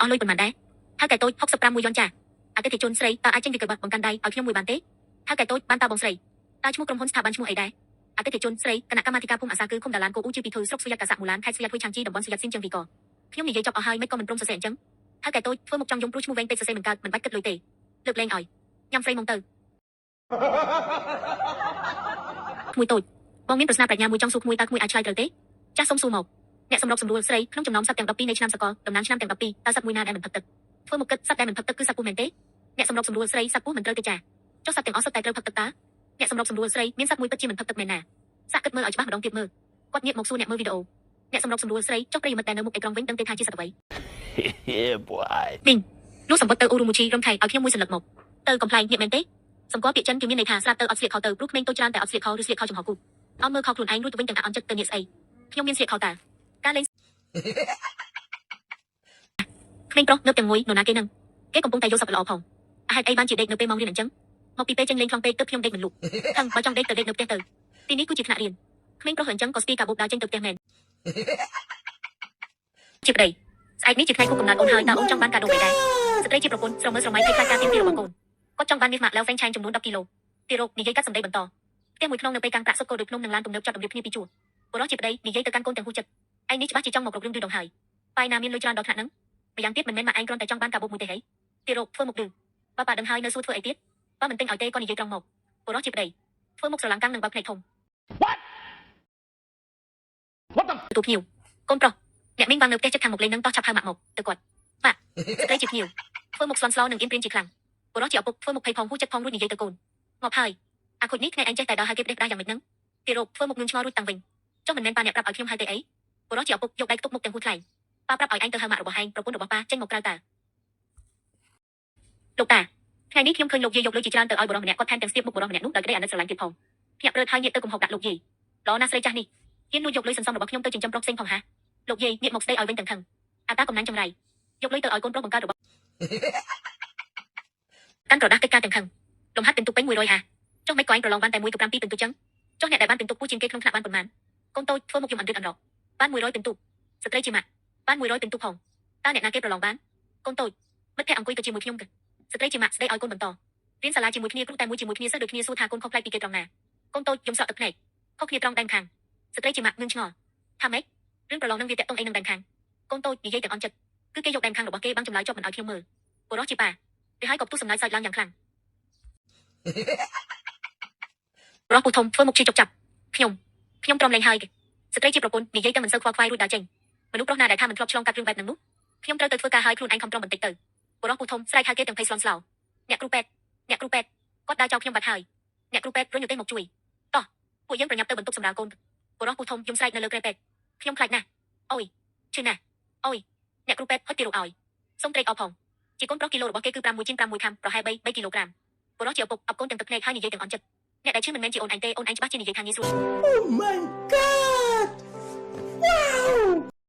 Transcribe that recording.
អស់លុយប៉ុន្មានដែរហើយកែតូច65មួយយន់ចាអតិថិជនស្រីតើអាចចេញពីក្របបង្កាន់ដៃឲ្យខ្ញុំមួយបានទេហើយកែតូចបានតើបងស្រីតើឈ្មោះក្រុមហ៊ុនស្ថាប័នឈ្មោះអីដែរអតិថិជនស្រីគណៈកម្មាធិការភូមិអាសាគឺឃុំដាឡានកូអ៊ូជាពីធុស្រុកស្វីយ៉ាកាសាមូឡានខេត្តស្វីយ៉ាထွយឆាងជីតំបន់ស្វីយ៉ាស៊ីនជើងវីកខ្ញុំនិយាយចប់អស់ហើយមិនក៏មិនព្រមសរសេរអញ្ចឹងហើយកែតូចធ្វើមុខចង់យំព្រោះឈ្មោះវែងពេកសរសេរមិនកើតមិនបាច់គិតលុយទេលើកលែងឲ្យញ៉ាំហ្វ្រេមកទៅក្មួយតូចបងមានប្រស្នាប្រាជ្ញាមួយចង់សួរក្មួយតើក្មួយអាចឆ្លើយត្រូវទេចាស់សុំសួរមកអ្នកសម្របសម្រួលស្រីក្នុងចំណោមសត្វទាំង12នៃឆ្នាំសកលតំណាងឆ្នាំទាំង12តើសត្វមួយណាដែលមិនផឹកទឹកធ្វើមកគិតសត្វដែលមិនផឹកទឹកគឺសត្វពស់មែនទេអ្នកសម្របសម្រួលស្រីសត្វពស់មិនត្រូវទេចាចុះសត្វទាំងអស់សុទ្ធតែត្រូវផឹកទឹកតើអ្នកសម្របសម្រួលស្រីមានសត្វមួយពិតជាមិនផឹកទឹកមែនណាសាកគិតមើលឲ្យច្បាស់ម្ដងទៀតមើលគាត់ងាកមកសួរអ្នកមើលវីដេអូអ្នកសម្របសម្រួលស្រីចុះប្រិយមិត្តដែលនៅមុខអេក្រង់វិញដឹងទេថាជាសត្វអ្វីមីងនោះសម្បត្តិទៅអ៊ូរូមូឈីរំថៃឲ្យខ្ញុំមួយសន្លឹកមកទៅកំ pl ែងញាក់មែនទេសម្គាល់ពាក្យចិនគឺមានន័យថាស្រាប់ទៅអត់ស្លៀកខោទៅព្រោះក្មេងតូចច្រើនតែអត់ស្លៀកខោឬស្លៀកខោចំហគូអត់មើលខោខ្លួនឯងរួចទៅវិញទាំងអត់ចិត្តទៅញាក់ស្អីខ្ញុំមានស្លៀកខោតាការលេងក្មេងប្រុសងើបទាំងងុយនរណាគេនឹងគេកំពុងតែយកសពល្អផងហេតុអីបានជាដេកនៅពេលម៉ោងរៀនអញ្ចឹងមកពីពេលចេញលេងខ្លងពេកទៅខ្ញុំដេកមិនលក់ខឹងបើចង់ដេកទៅដេកនៅផ្ទះទៅទីនេះគឺជាថ្នាក់រៀនក្មេងប្រុសអញ្ចឹងក៏ស្ទីកាបូបដើរចេញទៅផ្ទះមែនជាប្តីស្អែកនេះជាថ្ងៃខួបកំណើតអូនហើយតើអូនចង់បានកាដូអ្វីដែរស្ត្រីជាប្រពន្ធស្រមើស្រមៃភ័យខ្លាចការទៀមទារបស់កូនគាត់ចង់បានមាសម៉ាក់ឡៅហ្វេងឆាញចំនួន10គីឡូទីរោគនិយាយកាត់សម្ដីបន្តផ្ទះមួយក្នុងនៅពេលកាំងប្រាក់សុកកោដូចភ្នំនឹងឡានទំនើបចាប់តម្រៀបគ្នាពីជួរបុរសជាប្តីនិយាយទៅកាន់កូនទាំងហួចិត្តឯងនេះច្បាស់ជាចង់មករករឿងឬដងហើយបាយណាមានលុយច្រើនដល់ថ្នាក់ហ្នឹងម្យ៉ាងទៀតមិនមែនម៉ាក់ឯងគ្រាន់តែចង់បានកាបូបមួយទេហីទីរោគធ្វើមុខឌឺបើប៉ាដឹងហើយនៅសួរធ្វើអីទៀតបើមិនទិញឲ្យទេក៏និយាយត្រង់មកបុរសជាប្តីធ្វើមុខស្រឡាំងកាំងនឹងបើកភ្នែកធំ What the ទូភ្ញៀវកូនប្រុសអ្នកមីងវ៉ាងនៅផ្ទះចិត្តខាងមុខលេងនឹងតោះឆាប់ហៅម៉ាក់មកទៅគាត់ម៉ាក់ស្ត្រីជាភ្ញៀវធ្វើមុខស្លន់ស្លោនឹងអៀនព្រៀនជាខ្លាំងបុរសជាឪពុកធ្វើមុខភ័យផងហួចចិត្តផងរួចនិយាយទៅកូនមកហើយអាខូចនេះថ្ងៃឯងចេះតែដើរហើយគេផ្ដេសផ្ដាសយ៉ាងម៉េចហ្នឹងទីរោគធ្វើមុខងឿងឆ្ងល់រួចតាំងវិញចុះមិនមែនប៉ាអ្នកប្រាប់ឲ្យខ្ញុំហៅទេអីបុរសជាឪពុកយកដៃខ្ទប់មុខទាំងហួចថ្លៃប៉ាប្រាប់ឲ្យឯងទៅហៅម៉ាក់របស់ឯងប្រពន្ធរបស់ប៉ាចេញមកក្រៅតាលោកតាថ្ងៃនេះខ្ញុំឃើញលោកយាយយកលុយជាច្រើនទៅឲ្យបុរសម្នាក់គាត់ថែមទាំងស្ទាបមុខបុរសម្នាក់នោះដោយក្តីអាណិតស្រឡាញ់ទៀតផងភ្ញាក់ព្រឺហើយងាកទៅកំហុកដាក់លោកយាយល្អណាស់ស្រីចាស់នេះហ៊ានលួចយកលុយសន្សំរបស់ខ្ញុំទៅចិញ្ចឹមប្រុសផ្សេងផងហាលោកយាយងាកមកស្ដីឲ្យវិញទាំងខឹងអាតាកំណាញ់ចម្រៃយកលុយទៅឲ្យកូនប្រុសបង្កើតរបស់កាន់ក្រដាស់កិច្ចការទាំងខឹងលំហាត់ពិន្ទុពេញ100ហាចុះមិនក៏ឯងប្រឡងបានតែ1ក៏7 2ពិន្ទុចឹងចុះអ្នកដែលបានពិន្ទុខ្ពស់ជាងគេក្នុងថ្នាក់បានប៉ុន្មានកូនតូចធ្វើមុខយំអន្រិតអន្រកបាន100ពិន្ទុស្ត្រីជាម៉ាក់បាន100ពិន្ទុផងតើអ្នកណាគេប្រឡងបានកូនតូចមិត្តភក្តិអង្គុយទៅជាមួយខ្ញុំទៅស្ត្រីជាម៉ាក់ស្ដីឲ្យកូនបន្តរៀនសាលាជាមួយគ្នាគ្រូតែមួយជាមួយគ្នាសិស្សដូចគ្នាសួរថាកូនខុសប្លែកពីគេត្រង់ណាកូនតូចយំស្រក់ទឹកភ្នែកខុសគ្នាត្រង់ដែនខាងស្ត្រីជាម៉ាក់ងឿងឆ្ងល់ថាម៉េចរឿងប្រឡងនឹងវាតាក់ទងអីនឹងដែនខាងកូនតូចនិយាយទាំងអន់ចិត្តគឺគេយកដែនខាងរបស់គេបាំងចម្លើយជាប់មិនឲ្យខ្ញុំមើលបុរសជាប៉ាគេហើយក៏ផ្ទុះសំណើចសើចឡើងយ៉ាងខ្លាំងបុរសពូធំធ្វើមុខជាចុកចាប់ខ្ញុំទ្រាំលែងហើយស្ត្រីជាប្រពន្ធនិយាយតែមិនសូវខ្វល់ខ្វាយរួចដើរចេញមនុស្សប្រុសណាដែលថាមិនធ្លាប់ឆ្លងកាត់រឿងបែបហ្នឹងនោះខ្ញុំត្រូវទៅធ្វើការឲ្យខ្លួនឯងខំប្រឹងបន្តិចទៅបុរសពូធំស្រែកហៅគេទាំងភ័យស្លន់ស្លោអ្នកគ្រូពេទ្យគាត់ដើរចោលខ្ញុំបាត់ហើយអ្នកគ្រូពេទ្យរុញទៅមកជួយតោះពួកយើងប្រញាប់ទៅបន្ទប់សម្រាលកូនបុរសពូធំយំស្រែកនៅលើក្រែពេទ្យខ្ញុំខ្លាចណាស់អូយឈឺណាស់អូយអ្នកគ្រូពេទ្យហុចទីរោគឲ្យសុំត្រេកអរផងជាកូនប្រុសគីឡូរបស់គេគឺ6ជាង6ខាំប្រហែល3គីឡូក្រាមបុរសជាឪពុកអបកូនទាំងទឹកភ្នែកហើយនិយាយទាំងអន់ចិត្តអ្នកដែលឈឺមិនមែនជាអូនឯងទេអូនឯងច្បាស់ជានិយាយថាងាយស្រួល Oh my god! Wow!